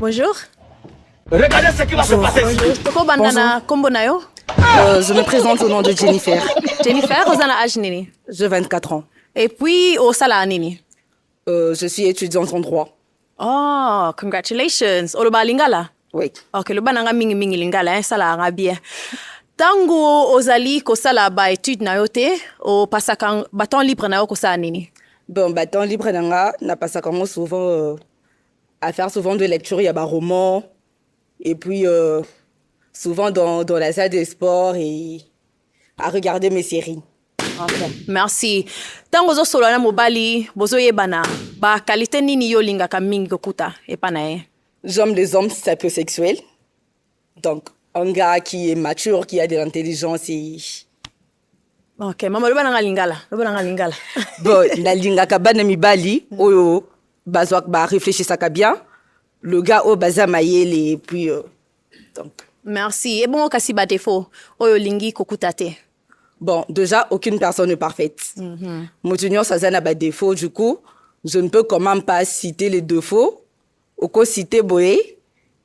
Bonjour. Regardez ce qui va se passer ici. Toko bandana kombo na yo? Je me présente au nom de Jennifer. Jennifer, ozana âge nini? J'ai 24 ans. Et puis osala nini? Je suis étudiante en droit. Oh, congratulations. Oloba lingala? Oui. Ok, loba nanga mingi mingi lingala, sala nga bien. Tango ozali kosala ba étude na yo te, o pasaka baton libre na yo kosala nini? Bon, temps libre, n'a pas ça comment souvent à faire souvent de lecture, il y a des romans. Et puis, souvent dans la salle de sport et à regarder mes séries. Okay. Merci. Tango zo solo na mobali, bozo yebana, ba qualité nini yo lingaka mingi kokuta, epana e? J'aime les hommes sapiosexuels. Donc, un gars qui est mature, qui a de l'intelligence et... Ok, maman, loba nanga lingala. Loba nanga lingala. Bon, na lingaka bana mibali, oyo, bazwak ba réfléchissaka bien. Le gars au baza mayele et puis... donc... Merci. Et bon, kasi ba défaut, oyo lingi kokutate. Bon, déjà, aucune personne n'est parfaite. Mon junior, ça n'a pas de défaut. Du coup, je ne peux quand même pas citer les défauts. Au cas citer Boé.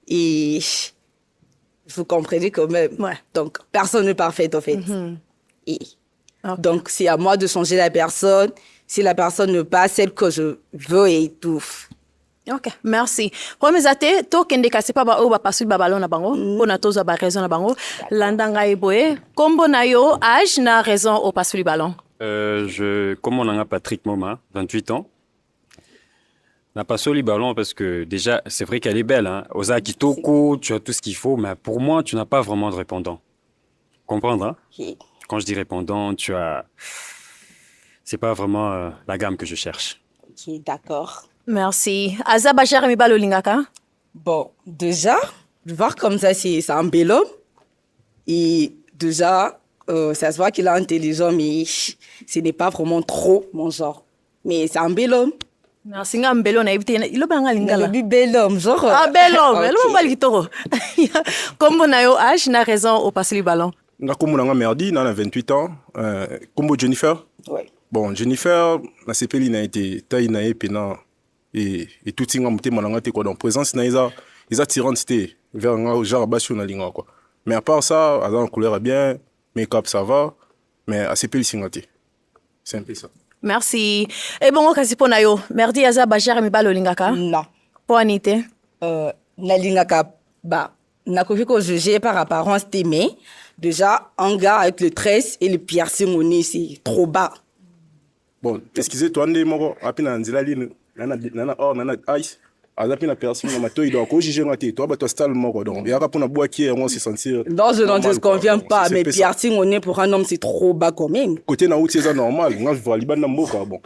Et vous comprenez quand même. Ouais. Donc, personne n'est parfaite, en fait. Et Okay. donc, c'est à moi de changer la personne. Si la personne n'est pas celle que je veux et tout. Ok, merci. Premier zate, to kende kasi pa ba o ba pasu ba balon na bango, o na toza ba raison na bango, landanga eboe, kombo na yo âge na raison o pasu li ballon. Comme on en a Patrick Moma, 28 ans. N'a pas soli ballon parce que déjà, c'est vrai qu'elle est belle. Hein. Osa Kitoko, tu as tout ce qu'il faut, mais pour moi, tu n'as pas vraiment de répondant. Comprendre, hein? Okay. Quand je dis répondant, tu as... C'est pas vraiment la gamme que je cherche. Ok, d'accord. Merci. Aza ba Jeremy balo lingaka? Bon, déjà, voir comme ça, c'est un bel homme. Et déjà, ça se voit qu'il est intelligent, mais ce n'est pas vraiment trop mon genre. Mais c'est un bel homme. Merci nga mbelo na ibite iloba nga lingala. Le bel homme, genre. Ah, bel homme. Ok. Elo mbali kitoko. Kombo na yo âge na raison o pasu li ballon. Nga kombo nanga Merdi, na 28 ans. Kombo Jennifer. Ouais. Bon, Jennifer, na sepeli na été taille na epena et tout singa mutema nanga te quoi. Donc présence na isa tirante te vers nga genre basio na linga quoi. Mais à part ça, à la couleur bien, make-up ça va, mais à sepeli singa te. C'est un peu ça. Merci. Et bon kasi pona yo, merdi aza ba Jeremy balo lingaka? Non. Po anite? Nalingaka, n'a pas vu qu'on jugeait par apparence t'aimer. Déjà, un gars avec le tresse et le piercing au nez, c'est trop bas. Bon, excusez toi ndé moko apina nzila line nana ice. Azapina piercing na matoi donc ko juger ngate toi ba to style moko donc yaka pona boaki on se sentir. Non, je n'en conviens quoi. pas, C'est mais peu ça. piercing au nez pour un homme, c'est trop bas quand même. Côté na outi c'est normal, nga je vois liban na mboka bon.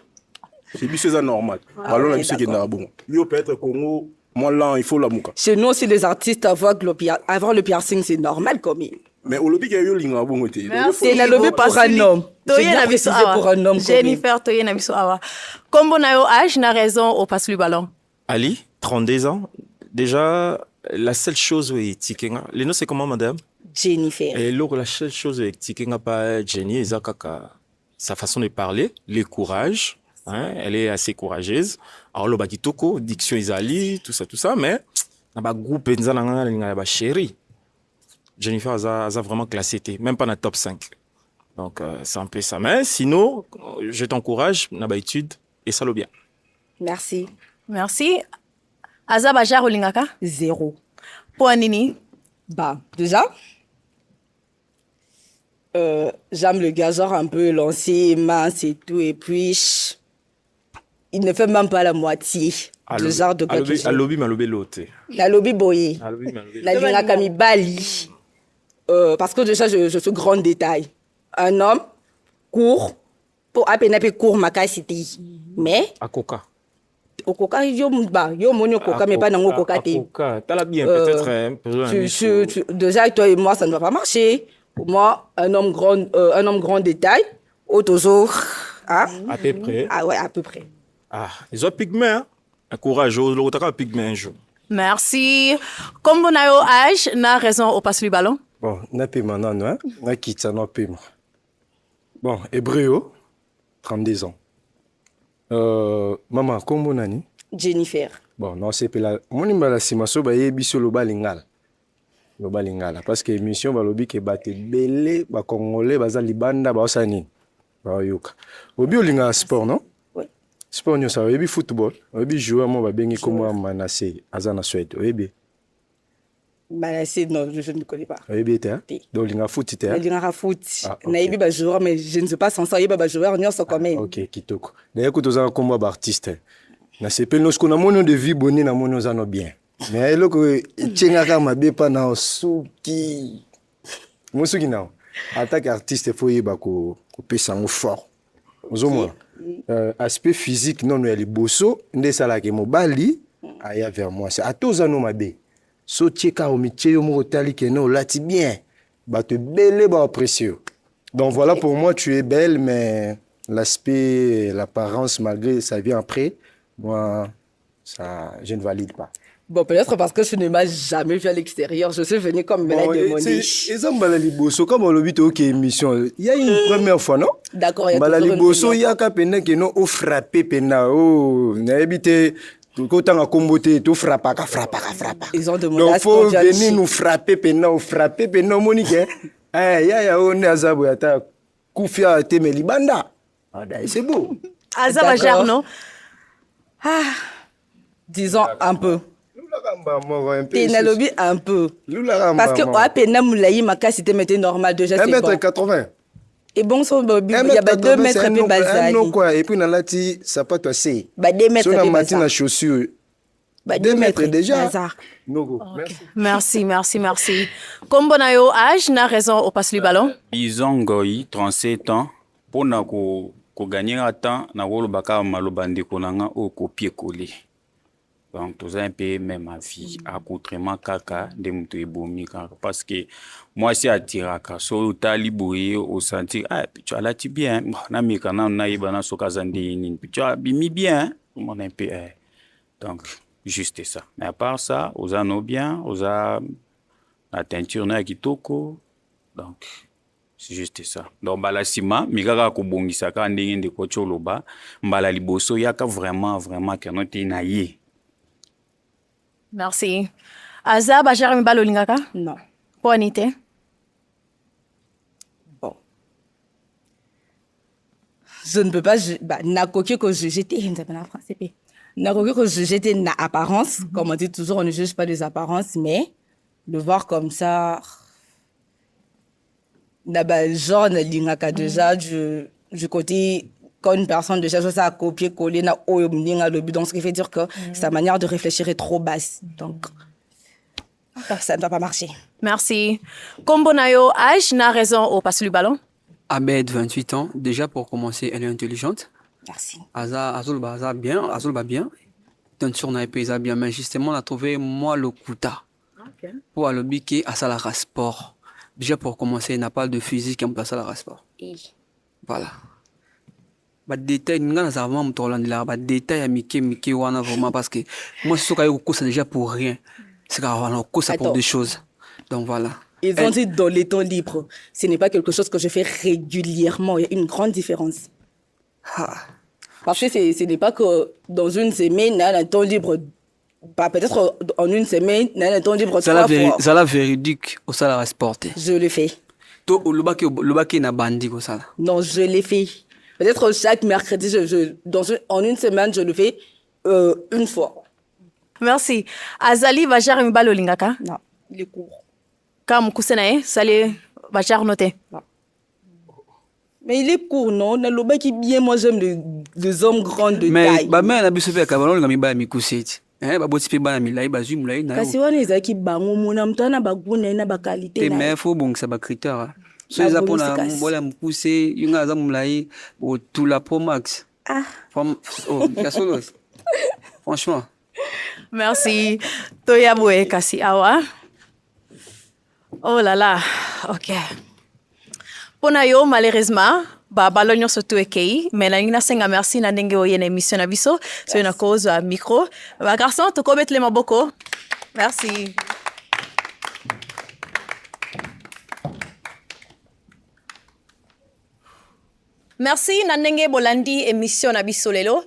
C'est bien c'est normal. Alors la musique est là bon. Yo peut-être Congo, moi là il faut la mouka. Chez nous aussi, les artistes avoir le piercing, c'est normal quand même. Mais au lobby yo linga bon côté. C'est la lobby pour un homme. J'ai bien précisé pour un homme. Jennifer, toye na biso awa. Kombo na yo âge na raison au pasu li ballon. Ali, 32 ans. Déjà, la seule chose où est Tikenga. Les noms, c'est comment, madame? Jennifer. Et la seule chose où est Tikenga, pas Jenny, sa façon de parler, le courage. Hein, elle est assez courageuse. Alors, le bakitoko, diction Isali, tout ça, mais, dans le groupe, il y a chérie. Jennifer a vraiment classé, même pas dans le top 5. Donc, c'est un peu ça. Mais sinon, je t'encourage, dans l'étude, et ça le bien. Merci. Merci. Aza ba Jaro lingaka? 0. Po anini? Déjà, j'aime le gars genre un peu lancé, mince et tout, et puis il ne fait même pas la moitié du genre de gars que j'aime. Alobi malobe l'autre. La lobby boy. La lingaka mi bali. Parce que déjà, je suis grand détail. Un homme court, pour à peine court ma cité. Mais, À Coca. au coca, yo monio coca, mais pas dans le coca. Coca. T'as la bien peut-être un peu. Déjà, toi et moi, ça ne va pas marcher. Pour moi, un homme grand détail, au toujours. Hein? À peu près. Ah ouais, à peu près. Ah, ils ont pigment. Hein? Un courage, l'autre a pigment un jour. Merci. Kombo na yo âge na raison au pasu li ballon. Bon, na pema nano, hein? Na kitsa na pema. Bon, Hébreu, 32 ans. Maman, kombo nani? Jennifer. Bon, non, c'est pas là. Mon numéro, c'est ma soba et biso loba lingala. Loba lingala. Parce que émission, balobi ke bate belé, ba congolais, baza libanda, ba osani. Ba yoka. Obi olinga sport, non? Oui. Sport, nous ça, obi football. Obi joueur, moi, ba bengi comme Manassé, Azana Suède. Obi. Manassé, non, je ne connais pas. Obi, t'es, hein? Oui. Donc, linga foot, t'es, hein? Linga foot. Ah, ok. Naïbi, bah, joueur, mais je ne sais pas sans ça, il bah, joueur, on quand même. Ok, kitoko. D'ailleurs, quand on a un combat d'artiste, na sepel nos qu'on a mon de vie bonné na mon nos bien. Mais là que tchenga kama be pa na suki. Musuki na. Attaque artiste faut y ba ko pesa ngo fort. Ozomo. Aspect physique non no ya liboso nde sala ke mobali aya vers moi. C'est à tous no mabe. So tcheka o miche yo mo tali ke no lati bien. Ba te belle ba précieux. Donc voilà pour moi tu es belle mais l'aspect l'apparence malgré ça vient après. Moi, ça, je ne valide pas. Bon, peut-être parce que je ne m'ai jamais vu à l'extérieur. Je suis venu comme me l'a demandé. Comme on l'a dit, ok, émission. Il y a une première fois, non? D'accord, il y a toujours une première il y a qu'à peine que non, au frappé, pena, oh, n'a habité, quand on a combattu, tout frappa. Ils ont demandé donc, à ce faut qu'on vienne venir nous frapper, pena, Monique. Ya, on est à Zabouata, Koufia, Temeli, Banda. C'est beau. Aza bajar, non? Ah, disons un peu. Pénalobi un peu. Parce que à peine moulaï ma casse c'était maintenant normal déjà c'est bon. 1m80. Et bon son il y a 2 mètres et puis bazali. Non quoi et puis dans la ti ça pas toi c'est. Bah 2 mètres et puis bazali. Na chaussure. Bah 2 mètres déjà. No. Merci. Comme bonayo âge na raison au passe le ballon. Bizongoi 37 ans pour na ko gagner un temps na wolo baka malobande konanga o copier coller. Donc, tout ça un peu même ma vie, accoutrement kaka, de moutou ebomi kaka. Parce que moi, c'est à tiraka. So, tali boué, au sentir, ah, puis tu as là, tu bien. Na mikana, na ibana, sokazande, puis tu as bimi bien. On un peu, donc, juste ça. Mais à part ça, aux anneaux bien, aux a la teinture na kitoko. Donc, c'est juste ça. Donc, bala sima, mikaka kobongisa ka ndenge de kocholoba, mbala liboso yaka vraiment que non te naye. Merci. Aza bajar mi balo lingaka? Non. Pour Anité? Bon. Je ne peux pas na koki ko j'étais na koki ko j'étais na apparence, comme on dit toujours on ne juge pas les apparences mais le voir comme ça na genre na lingaka déjà du côté quand une personne déjà ça a copier-coller na le donc ce qui veut dire que sa manière de réfléchir est trop basse. Donc, ça ne doit pas marcher. Merci. Comme bonayo âge na raison au passe le ballon. Abed, 28 ans. Déjà, pour commencer, elle est intelligente. Merci. Azulba bien. Tension n'a pas bien, mais justement, on a trouvé, moi, le kuta. Okay. Pour aller biquer à Salara Sport. Déjà, pour commencer, il n'a pas de physique en place à Salara Sport. Voilà. Détail nga za vraiment mtolandila détail ya mike wana vraiment parce que moi ce que je déjà pour rien c'est qu'on ça pour des choses donc voilà ils ont dit dans les temps libres ce n'est pas quelque chose que je fais régulièrement il y a une grande différence parce que ce n'est pas que dans une semaine un temps libre pas peut-être en une semaine un temps libre trois fois ça la véridique au salaire sporté je le fais to le baki na bandi ko sala non je l'ai fait. Peut-être chaque mercredi, en une semaine, je le fais une fois. Merci. Azali bajar mi balo lingaka? Non, il est court. Comme Koussenae, sale bajar noté. Non. Mais il est court, non? Le bas qui bien, moi j'aime les hommes grands de taille. Mais bah mais na biso pe kabalon ngami ba mi kuseti. Ba boti pe ba na milai ba zu milai na. Kasi wana ezaki bango mona mtana ba gune na ba qualité na. Mais faut bon que ça ba critère. So ils apprennent à m'bola m'pousser, yunga za m'lai au tout la pro max. Ah. Kasolos. Franchement. Merci. Toya boue kasi awa. Oh là là. OK. Pona yo malheureusement ba balonyo sotu ekei mais na ngina senga merci na ndenge oyena émission na biso so na cause à micro. Ba garçon to ko mettre maboko. Merci. Merci na ndenge bolandi émission na biso lelo.